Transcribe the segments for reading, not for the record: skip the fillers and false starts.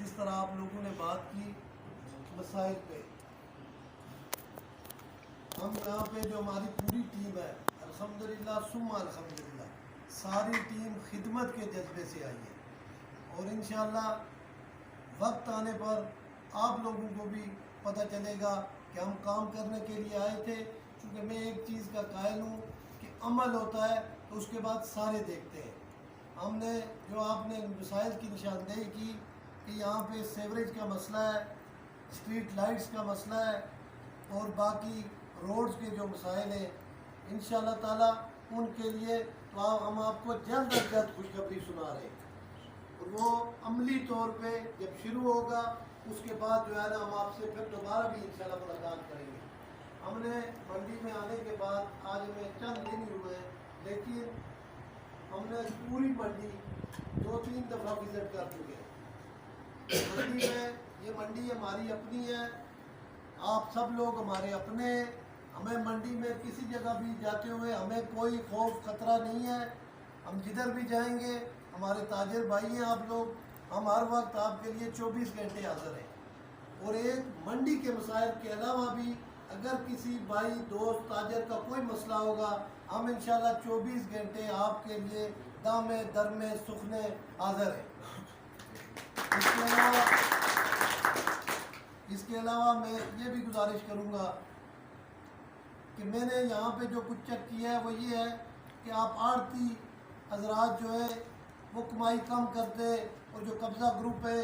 جس طرح آپ لوگوں نے بات کی مسائل پہ، ہم یہاں پہ جو ہماری پوری ٹیم ہے الحمدللہ ثم الحمدللہ ساری ٹیم خدمت کے جذبے سے آئی ہے، اور انشاءاللہ وقت آنے پر آپ لوگوں کو بھی پتہ چلے گا کہ ہم کام کرنے کے لیے آئے تھے. چونکہ میں ایک چیز کا قائل ہوں کہ عمل ہوتا ہے تو اس کے بعد سارے دیکھتے ہیں. ہم نے جو آپ نے مسائل کی نشاندہی کی کہ یہاں پہ سیوریج کا مسئلہ ہے، اسٹریٹ لائٹس کا مسئلہ ہے، اور باقی روڈز کے جو مسائل ہیں انشاءاللہ تعالیٰ ان کے لیے تو ہم آپ کو جلد از جلد خوشخبری سنا رہے ہیں، اور وہ عملی طور پہ جب شروع ہوگا اس کے بعد جو ہے نا ہم آپ سے پھر دوبارہ بھی انشاءاللہ ملاقات کریں گے. ہم نے منڈی میں آنے کے بعد آج ہمیں چند دن ہی ہوئے ہیں، لیکن ہم نے پوری منڈی 2-3 دفعہ وزٹ کر چکے ہیں. منڈی میں یہ منڈی ہماری اپنی ہے، آپ سب لوگ ہمارے اپنے ہیں. ہمیں منڈی میں کسی جگہ بھی جاتے ہوئے ہمیں کوئی خوف خطرہ نہیں ہے. ہم جدھر بھی جائیں گے ہمارے تاجر بھائی ہیں آپ لوگ، ہم ہر وقت آپ کے لیے 24 گھنٹے حاضر ہیں. اور ایک منڈی کے مسائل کے علاوہ بھی اگر کسی بھائی دوست تاجر کا کوئی مسئلہ ہوگا ہم انشاءاللہ 24 گھنٹے آپ کے لیے دامے درمے سخنے حاضر ہیں. اس کے علاوہ میں یہ بھی گزارش کروں گا کہ میں نے یہاں پہ جو کچھ چیک کیا ہے وہ یہ ہے کہ آپ آڑتی حضرات جو ہے وہ کمائی کم کرتے، اور جو قبضہ گروپ ہے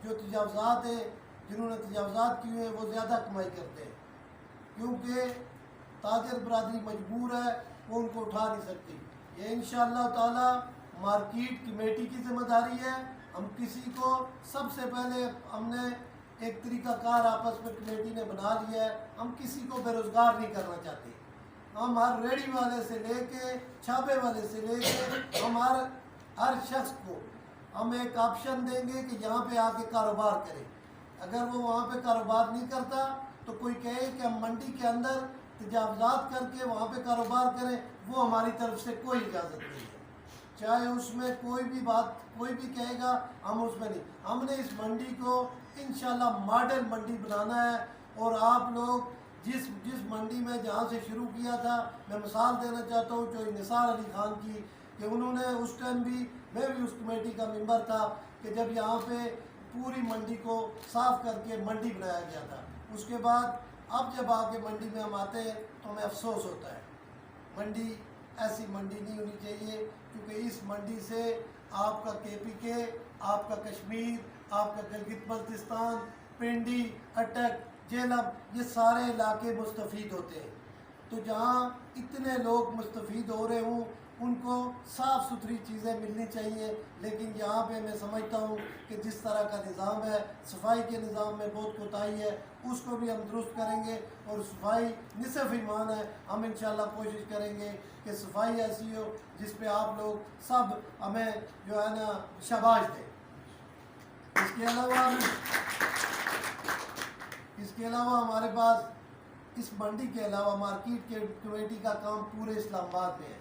جو تجاوزات ہے جنہوں نے تجاوزات کیے ہیں وہ زیادہ کمائی کرتے ہیں، کیونکہ تاجر برادری مجبور ہے، وہ ان کو اٹھا نہیں سکتی. یہ انشاءاللہ تعالی مارکیٹ کمیٹی کی ذمہ داری ہے. ہم کسی کو سب سے پہلے ہم نے ایک طریقہ کار آپس میں کمیٹی نے بنا لیا ہے، ہم کسی کو بے روزگار نہیں کرنا چاہتے. ہم ہر ریڑھی والے سے لے کے چھاپے والے سے لے کے ہم ہر شخص کو ہم ایک آپشن دیں گے کہ یہاں پہ آ کے کاروبار کرے. اگر وہ وہاں پہ کاروبار نہیں کرتا تو کوئی کہے کہ ہم منڈی کے اندر تجاوزات کر کے وہاں پہ کاروبار کریں، وہ ہماری طرف سے کوئی اجازت نہیں ہے. چاہے اس میں کوئی بھی بات کوئی بھی کہے گا ہم اس میں نہیں. ہم نے اس منڈی کو انشاءاللہ ماڈل منڈی بنانا ہے. اور آپ لوگ جس منڈی میں جہاں سے شروع کیا تھا، میں مثال دینا چاہتا ہوں جو نثار علی خان کی، کہ انہوں نے اس ٹائم بھی میں بھی اس کمیٹی کا ممبر تھا کہ جب یہاں پہ پوری منڈی کو صاف کر کے منڈی بنایا گیا تھا. اس کے بعد اب جب آ کے منڈی میں ہم آتے ہیں تو ہمیں افسوس ہوتا ہے. منڈی ایسی منڈی نہیں ہونی چاہیے، کیونکہ اس منڈی سے آپ کا KPK، آپ کا کشمیر، آپ کا گلگت بلتستان، پنڈی، اٹک، جیلم، یہ سارے علاقے مستفید ہوتے ہیں. تو جہاں اتنے لوگ مستفید ہو رہے ہوں ان کو صاف ستھری چیزیں ملنی چاہیے. لیکن یہاں پہ میں سمجھتا ہوں کہ جس طرح کا نظام ہے، صفائی کے نظام میں بہت کوتاہی ہے، اس کو بھی ہم درست کریں گے. اور صفائی نصف ایمان ہے. ہم انشاءاللہ کوشش کریں گے کہ صفائی ایسی ہو جس پہ آپ لوگ سب ہمیں جو ہے نا شاباش دیں. اس کے علاوہ ہمارے پاس اس منڈی کے علاوہ مارکیٹ کے کمیٹی کا کام پورے اسلام آباد میں ہے.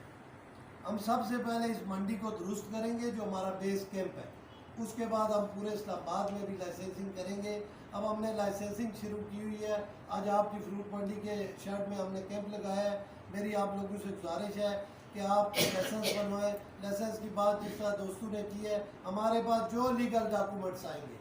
ہم سب سے پہلے اس منڈی کو درست کریں گے جو ہمارا بیس کیمپ ہے. اس کے بعد ہم پورے اسلام آباد میں بھی لائسنسنگ کریں گے. اب ہم نے لائسنسنگ شروع کی ہوئی ہے. آج آپ کی فروٹ منڈی کے شرٹ میں ہم نے کیمپ لگایا ہے. میری آپ لوگوں سے گزارش ہے کہ آپ لائسنس بنوائیں. لائسنس کی بات جس طرح دوستوں نے کی ہے، ہمارے پاس جو لیگل ڈاکومنٹس آئیں گے،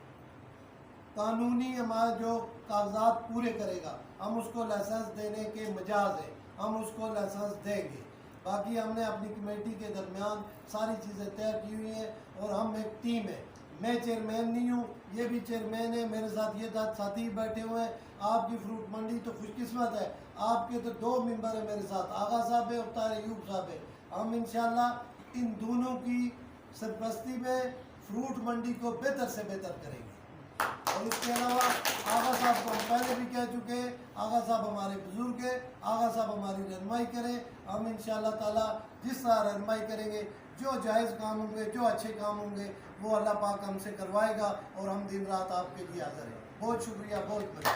قانونی ہمارے جو کاغذات پورے کرے گا، ہم اس کو لائسنس دینے کے مجاز ہیں، ہم اس کو لائسنس دیں گے. باقی ہم نے اپنی کمیٹی کے درمیان ساری چیزیں طے کی ہوئی ہیں، اور ہم ایک ٹیم ہے. میں چیئرمین نہیں ہوں، یہ بھی چیئرمین ہے. میرے ساتھ یہ ساتھی بیٹھے ہوئے ہیں. آپ کی فروٹ منڈی تو خوش قسمت ہے، آپ کے تو 2 ممبر ہیں میرے ساتھ، آغا صاحب ہے اور طاہر ایوب صاحب ہے. ہم انشاءاللہ ان دونوں کی سرپرستی میں فروٹ منڈی کو بہتر سے بہتر کریں گے. اور اس کے علاوہ آغا صاحب کو ہم پہلے بھی کہہ چکے ہیں، آغا صاحب ہمارے بزرگ ہیں، آغا صاحب ہماری رہنمائی کریں. ہم انشاءاللہ تعالیٰ جس طرح رہنمائی کریں گے، جو جائز کام ہوں گے، جو اچھے کام ہوں گے، وہ اللہ پاک ہم سے کروائے گا. اور ہم دن رات آپ کے لیے حاضر ہیں. بہت شکریہ، بہت بہت